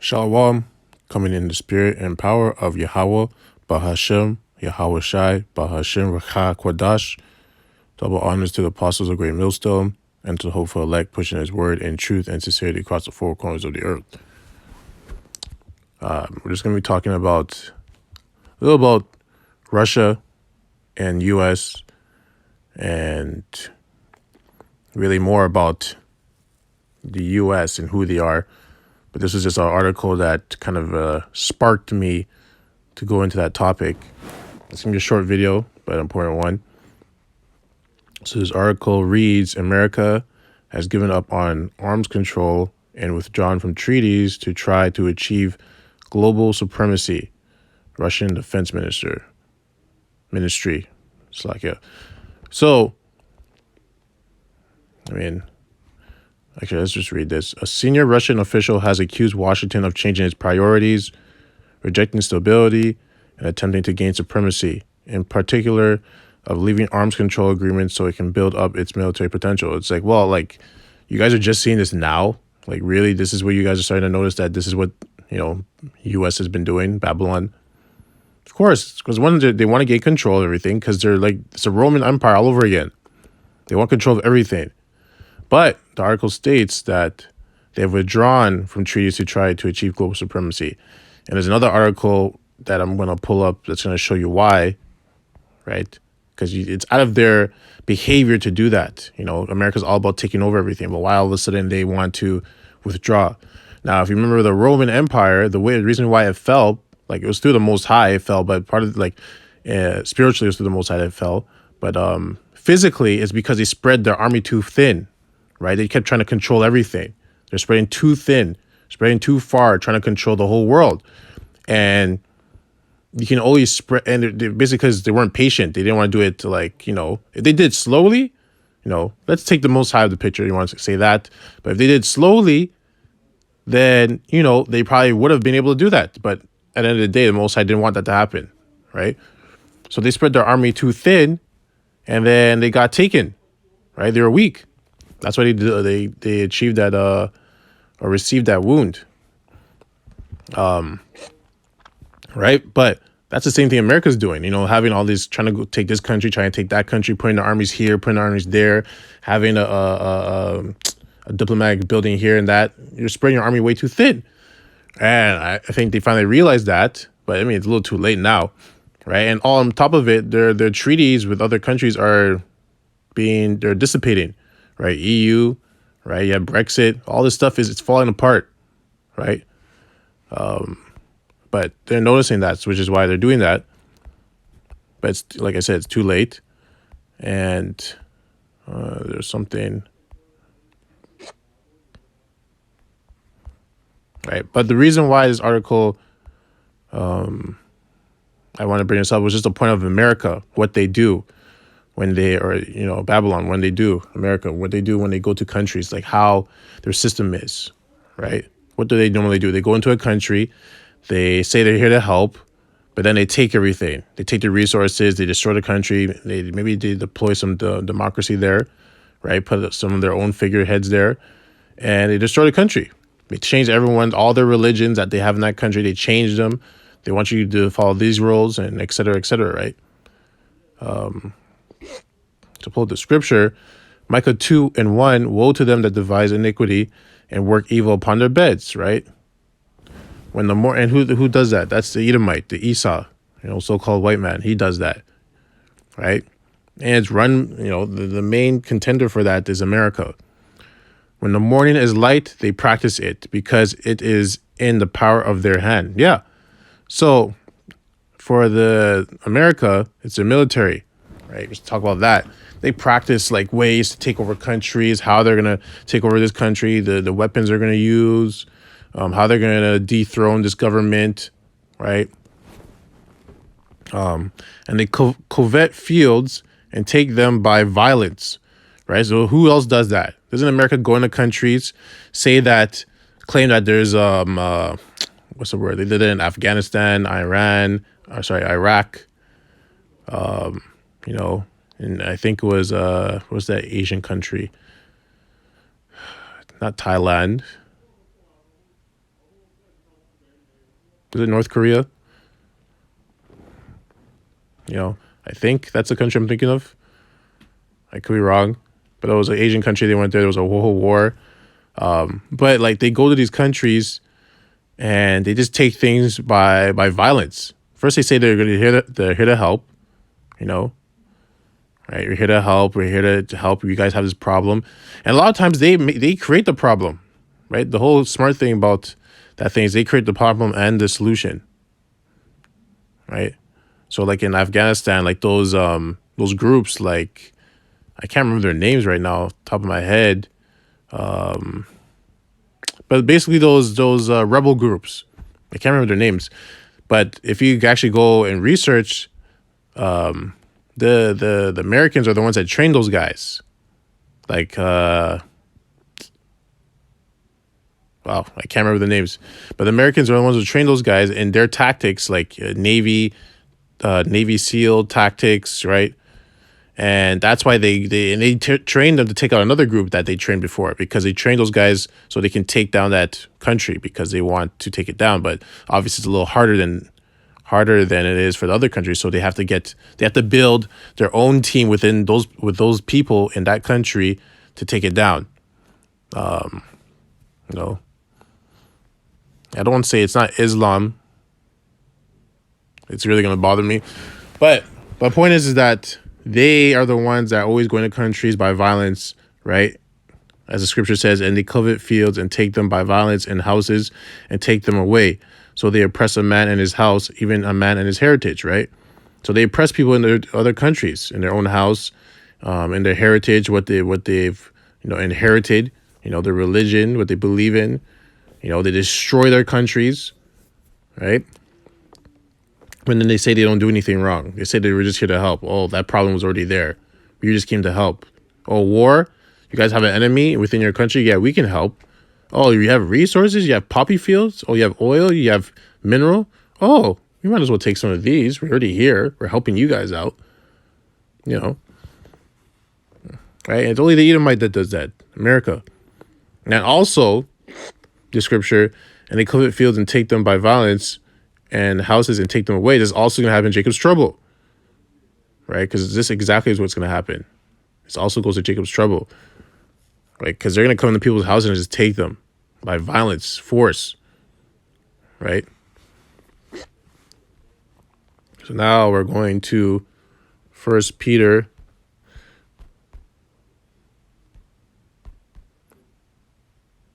Shalom, coming in the spirit and power of Yahweh, Bahashem, Yahweh Shai, Bahashem, Rakha Kwadash. Double honors to the apostles of Great Millstone and to the hopeful elect, pushing his word in truth and sincerity across the four corners of the earth. We're just going to be talking about a little about Russia and U.S. and really more about the U.S. and who they are. But this is just an article that kind of sparked me to go into that topic. It's going to be a short video, but an important one. So this article reads, America has given up on arms control and withdrawn from treaties to try to achieve global supremacy. Russian Defense Ministry. Slovakia. So, actually, let's just read this. A senior Russian official has accused Washington of changing its priorities, rejecting stability, and attempting to gain supremacy, in particular of leaving arms control agreements so it can build up its military potential. It's like, well, like, you guys are just seeing this now? Like, really? This is what you guys are starting to notice, that this is what, U.S. has been doing, Babylon? Of course, because one, they want to get control of everything because they're like, it's a Roman Empire all over again. They want control of everything. But the article states that they have withdrawn from treaties to try to achieve global supremacy. And there's another article that I'm going to pull up that's going to show you why, right? Because it's out of their behavior to do that. America's all about taking over everything, but why all of a sudden they want to withdraw? Now, if you remember the Roman Empire, the reason why it fell, like, it was through the Most High it fell, but part of spiritually it was through the Most High that it fell. But physically, it's because they spread their army too thin, right? They kept trying to control everything. They're spreading too thin, spreading too far, trying to control the whole world. And you can only spread, and basically because they weren't patient. They didn't want to do it to if they did slowly, let's take the Most High of the picture. You want to say that. But if they did slowly, then, they probably would have been able to do that. But at the end of the day, the Most High didn't want that to happen, right? So they spread their army too thin, and then they got taken, right? They were weak. That's why they achieved that or received that wound, right? But that's the same thing America's doing. Having all these, trying to go take this country, trying to take that country, putting the armies here, putting the armies there, having a diplomatic building here and that. You're spreading your army way too thin, and I think they finally realized that. But it's a little too late now, right? And all on top of it, their treaties with other countries they're dissipating. Right, EU, right? You have Brexit. All this stuff it's falling apart, right? But they're noticing that, which is why they're doing that. But it's, like I said, it's too late. And there's something, right? But the reason why this article, I want to bring this up, was just a point of America, what they do when they are, Babylon, when they do, America, what they do when they go to countries, like how their system is, right? What do they normally do? They go into a country, they say they're here to help, but then they take everything. They take the resources, they destroy the country, maybe they deploy some democracy there, right? Put some of their own figureheads there, and they destroy the country. They change all their religions that they have in that country, they change them. They want you to follow these rules, and et cetera, right? To pull the scripture, Micah 2:1, woe to them that devise iniquity and work evil upon their beds, right? And who does that? That's the Edomite, the Esau, so-called white man. He does that, right? And it's run, the main contender for that is America. When the morning is light, they practice it because it is in the power of their hand. Yeah. So for the America, it's their military, right? Let's talk about that. They practice ways to take over countries, how they're going to take over this country, the weapons they're going to use, how they're going to dethrone this government, right? And they covet fields and take them by violence, right? So who else does that? Doesn't America go into countries, claim that there's, what's the word? They did it in Afghanistan, Iraq, and I think it was what's that Asian country? Not Thailand. Is it North Korea? I think that's the country I'm thinking of. I could be wrong, but it was an Asian country. They went there. There was a whole war. But like they go to these countries and they just take things by violence. First, they say they're here to help. Right? We're here to help. We're here to help. You guys have this problem, and a lot of times they create the problem. Right? The whole smart thing about that thing is they create the problem and the solution. Right? So like in Afghanistan, like those groups, like I can't remember their names right now, off the top of my head. But basically those rebel groups, I can't remember their names. But if you actually go and research, the Americans are the ones that train those guys. Like wow, I can't remember the names, but the Americans are the ones who train those guys in their tactics, like Navy SEAL tactics, right? And that's why they train them to take out another group that they trained before, because they train those guys so they can take down that country because they want to take it down. But obviously it's a little harder than it is for the other countries. So they have to build their own team with those people in that country to take it down. I don't want to say it's not Islam. It's really going to bother me. But my point is that they are the ones that are always going to countries by violence, right? As the scripture says, and they covet fields and take them by violence, and houses and take them away. So they oppress a man and his house, even a man and his heritage, right? So they oppress people in their other countries, in their own house, in their heritage, what they've inherited, their religion, what they believe in. They destroy their countries, right? And then they say they don't do anything wrong. They say they were just here to help. Oh, that problem was already there. You just came to help. Oh, war? You guys have an enemy within your country? Yeah, we can help. Oh, you have resources? You have poppy fields? Oh, you have oil? You have mineral? Oh, we might as well take some of these. We're already here. We're helping you guys out. Right? And it's only the Edomite that does that. America. And also, the scripture, and they covet fields and take them by violence, and houses and take them away. This is also going to happen in Jacob's trouble, right? Because this exactly is what's going to happen. This also goes to Jacob's trouble, right? Because they're going to come into people's houses and just take them by violence, force, right? So now we're going to 1 Peter.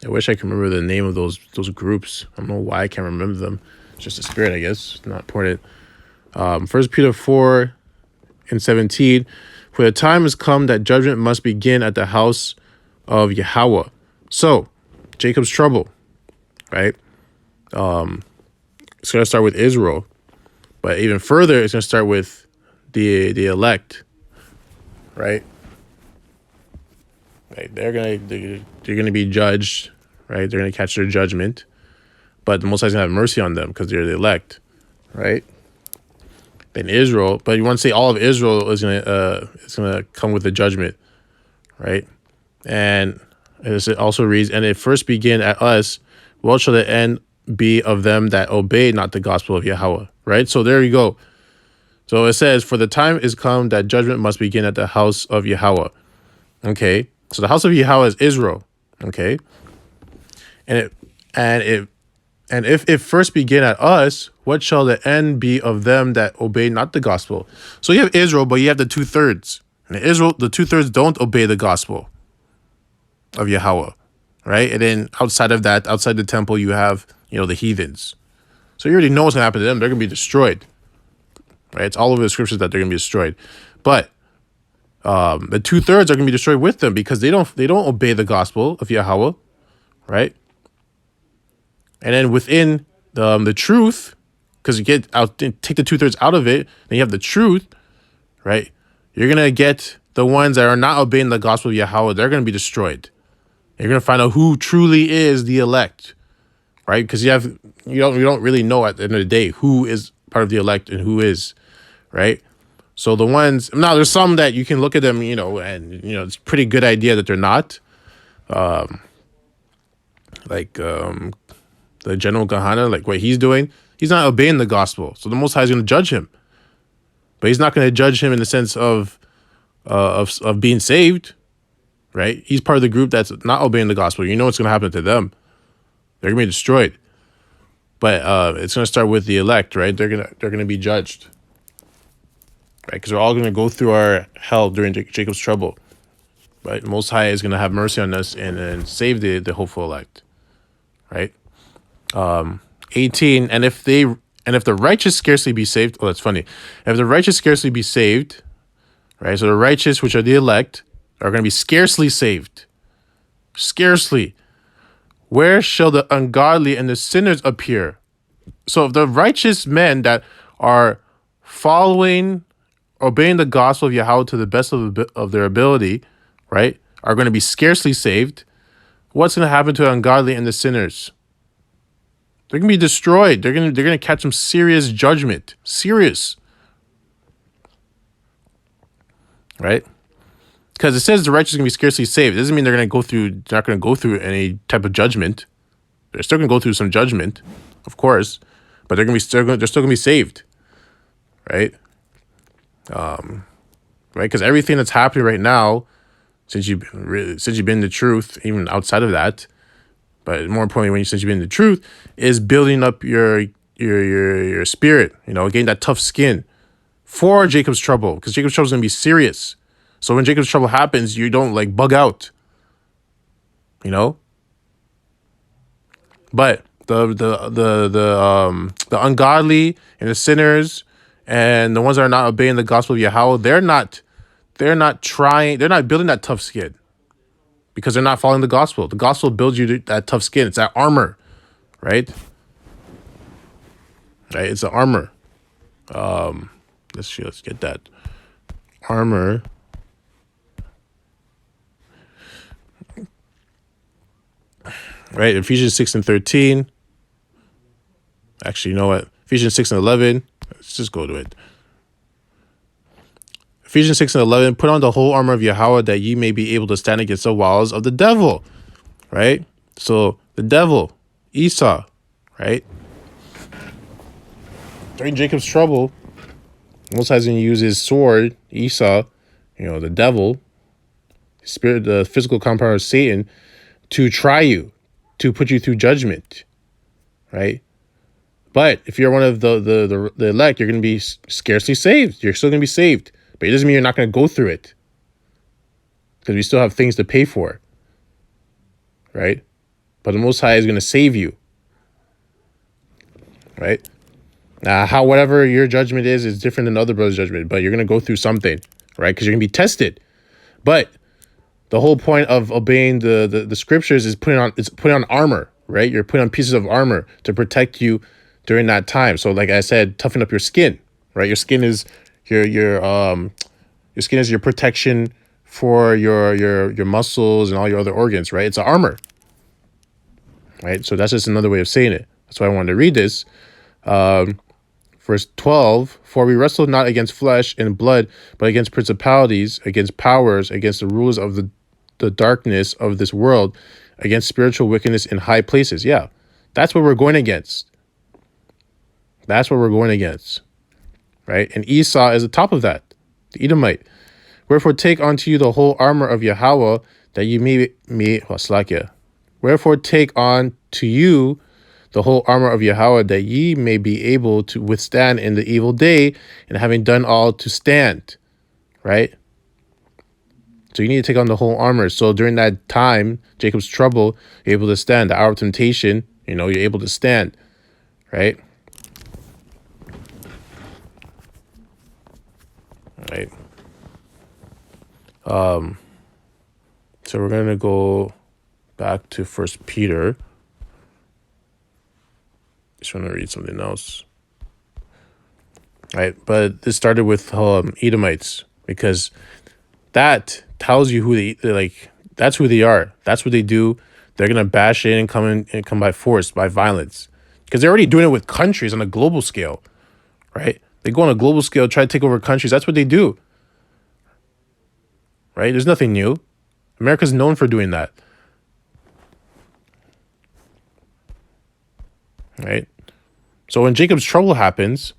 I wish I could remember the name of those groups. I don't know why I can't remember them. It's just a spirit, I guess. It's not important. 1 Peter 4:17. For the time has come that judgment must begin at the house of Yahweh. So, Jacob's trouble, right? It's going to start with Israel. But even further, it's going to start with the elect, right? Right? They're going to be judged, right? They're going to catch their judgment. But the Most High is going to have mercy on them because they're the elect, right? Then Israel, but you want to say all of Israel is going to come with the judgment, right? And as it also reads, and it first began at us, what shall the end be of them that obey not the gospel of Yahweh, right? So there you go. So it says, for the time is come that judgment must begin at the house of Yahweh. Okay, so the house of Yahweh is Israel. Okay, and if it first begin at us, what shall the end be of them that obey not the gospel? So you have Israel, but you have the 2/3. And Israel, the 2/3 don't obey the gospel of Yahweh, right? And then outside of that, outside the temple, you have, the heathens. So you already know what's going to happen to them. They're going to be destroyed, right? It's all over the scriptures that they're going to be destroyed. But the 2/3 are going to be destroyed with them because they don't obey the gospel of Yahweh, right? And then within the truth, because you get out, take the 2/3 out of it, and you have the truth, right? You're gonna get the ones that are not obeying the gospel of Yahweh. They're gonna be destroyed. You're gonna find out who truly is the elect, right? Because you don't really know at the end of the day who is part of the elect and who is, right? So the ones now, there's some that you can look at them, and it's a pretty good idea that they're not, like the general Kahana, like what he's doing, he's not obeying the gospel. So the Most High is going to judge him. But he's not going to judge him in the sense of being saved, right? He's part of the group that's not obeying the gospel. You know what's going to happen to them. They're going to be destroyed. But it's going to start with the elect, right? They're going to be judged, right? Because we're all going to go through our hell during Jacob's trouble, right? The Most High is going to have mercy on us and save the hopeful elect, right? 18, and if the righteous scarcely be saved, oh, that's funny. If the righteous scarcely be saved, right? So the righteous, which are the elect, are going to be scarcely saved. Scarcely. Where shall the ungodly and the sinners appear? So if the righteous men that are obeying the gospel of Yahweh to the best of their ability, right, are going to be scarcely saved, what's going to happen to the ungodly and the sinners? They're going to be destroyed. They're going to catch some serious judgment. Serious. Right? Because it says the righteous is going to be scarcely saved. It doesn't mean they're not going to go through any type of judgment. They're still going to go through some judgment, of course, but they're still going to be saved. Right? Right? Because everything that's happening right now, since you've been in the truth, even outside of that, but more importantly, since you've been in the truth, is building up your spirit, getting that tough skin for Jacob's trouble, because Jacob's trouble is going to be serious. So when Jacob's trouble happens, you don't bug out, But the ungodly and the sinners and the ones that are not obeying the gospel of Yahweh, they're not building that tough skin. Because they're not following the gospel. The gospel builds you that tough skin. It's that armor, right? Right? It's the armor. Let's get that armor. Right? Ephesians 6:13. Actually, you know what? Ephesians 6:11. Let's just go to it. Ephesians 6:11, put on the whole armor of Yahweh that ye may be able to stand against the wiles of the devil, right? So the devil, Esau, right? During Jacob's trouble, Most High is going to use his sword, Esau, the devil, spirit, the physical compound of Satan, to try you, to put you through judgment, right? But if you're one of the elect, you're going to be scarcely saved. You're still going to be saved. But it doesn't mean you're not going to go through it, because we still have things to pay for, right? But the Most High is going to save you, right? Whatever your judgment is different than other brothers' judgment, but you're going to go through something, right? Because you're going to be tested. But the whole point of obeying the scriptures is putting on armor, right? You're putting on pieces of armor to protect you during that time. So like I said, toughen up your skin, right? Your skin is your skin is your protection for your muscles and all your other organs, right? It's an armor, right? So that's just another way of saying it. That's why I wanted to read this. Verse 12, for we wrestle not against flesh and blood, but against principalities, against powers, against the rulers of the darkness of this world, against spiritual wickedness in high places. Yeah, that's what we're going against. That's what we're going against. Right? And Esau is the top of that, the Edomite. Wherefore take unto you the whole armor of Yahweh, that you Wherefore take on to you the whole armor of Yahweh, that ye may be able to withstand in the evil day, and having done all to stand. Right? So you need to take on the whole armor. So during that time, Jacob's trouble, you're able to stand. The hour of temptation, you're able to stand. Right? Right. So we're going to go back to 1 Peter. Just want to read something else. Right. But this started with Edomites, because that tells you who that's who they are. That's what they do. They're going to bash in and come by force, by violence, because they're already doing it with countries on a global scale. Right. They go on a global scale, try to take over countries. That's what they do. Right? There's nothing new. America's known for doing that. right? So when Jacob's trouble happens,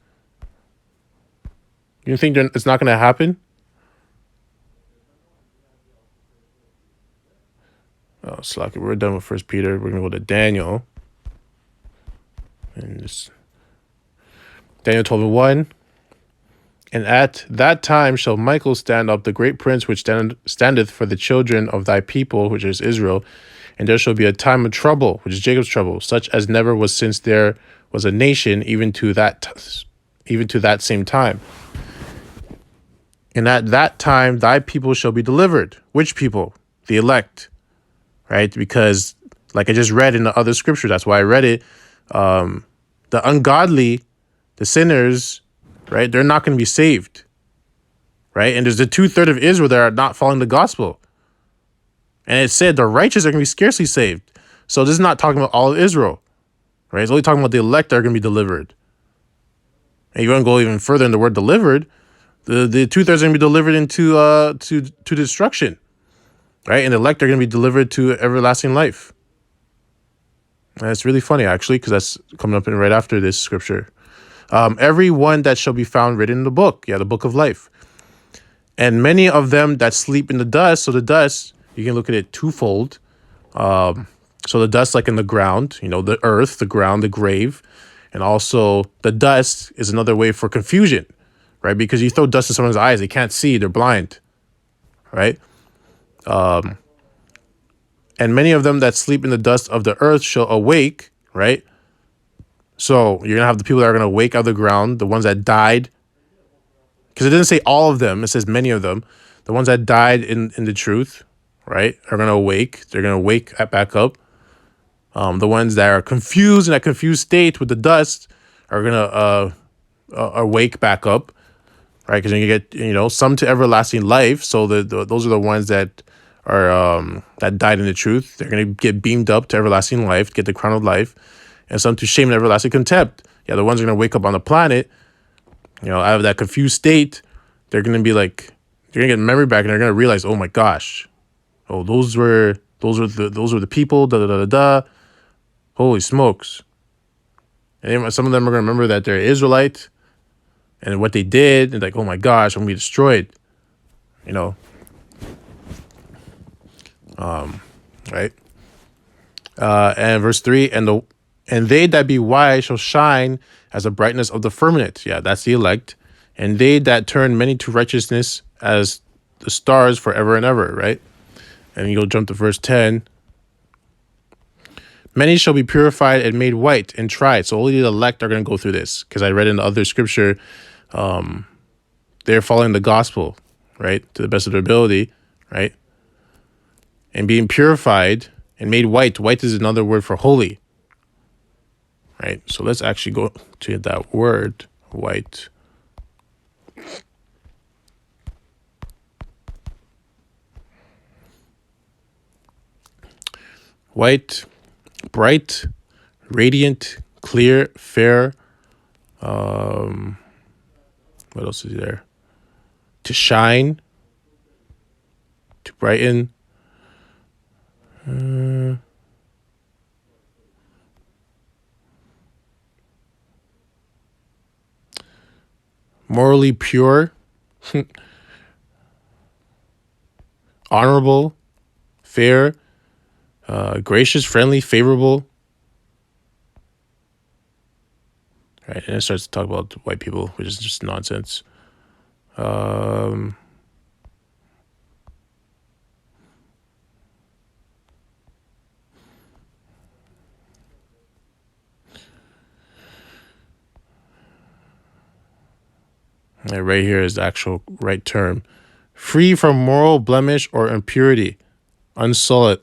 you think it's not going to happen? Oh, slack it. We're done with First Peter. We're going to go to Daniel. And just Daniel 12:1. And at that time shall Michael stand up, the great prince which standeth for the children of thy people, which is Israel. And there shall be a time of trouble, which is Jacob's trouble, such as never was since there was a nation, even to that same time. And at that time thy people shall be delivered. Which people? The elect, right? Because like I just read in the other scripture, that's why I read it. The ungodly, the sinners, right? They're not going to be saved, right? And there's the 2/3 of Israel that are not following the gospel. And it said the righteous are going to be scarcely saved. So this is not talking about all of Israel, right? It's only talking about the elect that are going to be delivered. And you want to go even further in the word delivered, the 2/3 are going to be delivered into to destruction, right? And the elect are going to be delivered to everlasting life. And it's really funny, actually, because that's coming up in right after this scripture. Every one that shall be found written in the book, the book of life. And many of them that sleep in the dust, so the dust, you can look at it twofold. So the dust like in the ground, the earth, the ground, the grave. And also the dust is another way for confusion, right? Because you throw dust in someone's eyes, they can't see, they're blind, right? And many of them that sleep in the dust of the earth shall awake, right? So you're going to have the people that are going to wake out of the ground, the ones that died. Because it doesn't say all of them, it says many of them. The ones that died in the truth, right, are going to awake. They're going to wake back up. The ones that are confused in that confused state with the dust are going to awake back up, right? Because you get, some to everlasting life. So those are the ones that are that died in the truth. They're going to get beamed up to everlasting life, get the crown of life. And some to shame and everlasting contempt. The ones are going to wake up on the planet, out of that confused state. They're going to be like, they're going to get memory back, and they're going to realize, oh my gosh, those were the people. Da da da da da. Holy smokes! And some of them are going to remember that they're Israelite, and what they did, and like, oh my gosh, I'm going to be destroyed. Right. And verse 3, and they that be wise shall shine as the brightness of the firmament. That's the elect. And they that turn many to righteousness as the stars forever and ever, right? And you'll jump to verse 10. Many shall be purified and made white and tried. So only the elect are going to go through this. Because I read in the other scripture, they're following the gospel, right? To the best of their ability, right? And being purified and made white. White is another word for holy. Right, so let's actually go to that word, white. White, bright, radiant, clear, fair. What else is there? To shine, to brighten. Morally pure, honorable, fair, gracious, friendly, favorable. Right, and it starts to talk about white people, which is just nonsense. Right here is the actual right term. Free from moral blemish or impurity, unsullied,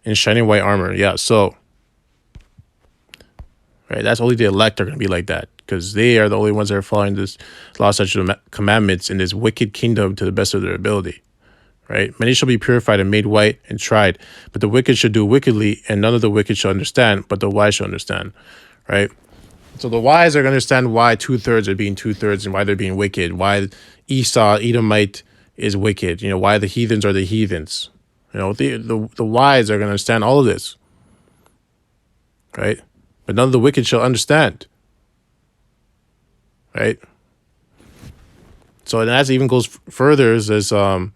in shining white armor. So, right, that's only the elect are going to be like that, because they are the only ones that are following this law, statutes, and commandments in this wicked kingdom to the best of their ability. Right? Many shall be purified and made white and tried, but the wicked shall do wickedly, and none of the wicked shall understand, but the wise shall understand. Right? So the wise are going to understand why 2/3 are being 2/3 and why they're being wicked, why Esau, Edomite, is wicked, why the heathens are the heathens. The wise are going to understand all of this, right? But none of the wicked shall understand, right? So, and that even goes further. There's the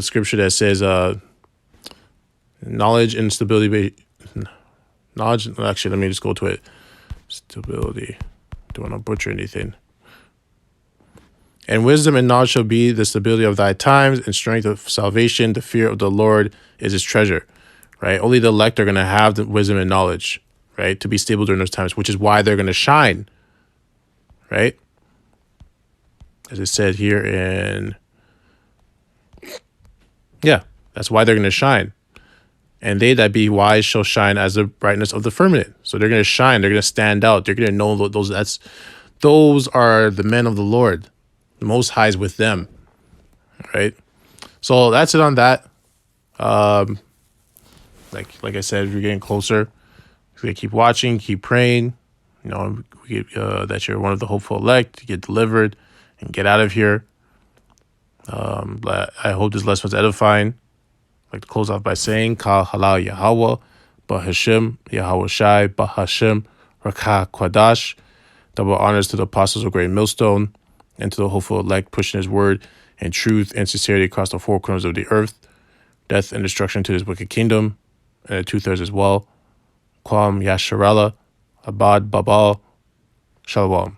scripture that says knowledge and stability. Knowledge, actually, let me just go to it. Stability. Don't want to butcher anything. And wisdom and knowledge shall be the stability of thy times, and strength of salvation. The fear of the Lord is his treasure, right? Only the elect are going to have the wisdom and knowledge, right, to be stable during those times, which is why they're going to shine, right? As it said here that's why they're going to shine. And they that be wise shall shine as the brightness of the firmament. So they're going to shine. They're going to stand out. They're going to know those are the men of the Lord. The Most High is with them, right? So that's it on that. Like I said, we're getting closer. We keep watching, keep praying. That you're one of the hopeful elect to get delivered and get out of here. But I hope this lesson was edifying. I'd like to close off by saying, Ka halal Yahweh, Bahashim, Yahweh Shai, Bahashim, Rakah Kwadash. Double honors to the apostles of Great Millstone and to the hopeful elect pushing his word and truth and sincerity across the four corners of the earth. Death and destruction to this wicked kingdom, and 2/3 as well. Kwam Yasharala, Abad Babal, Shalom.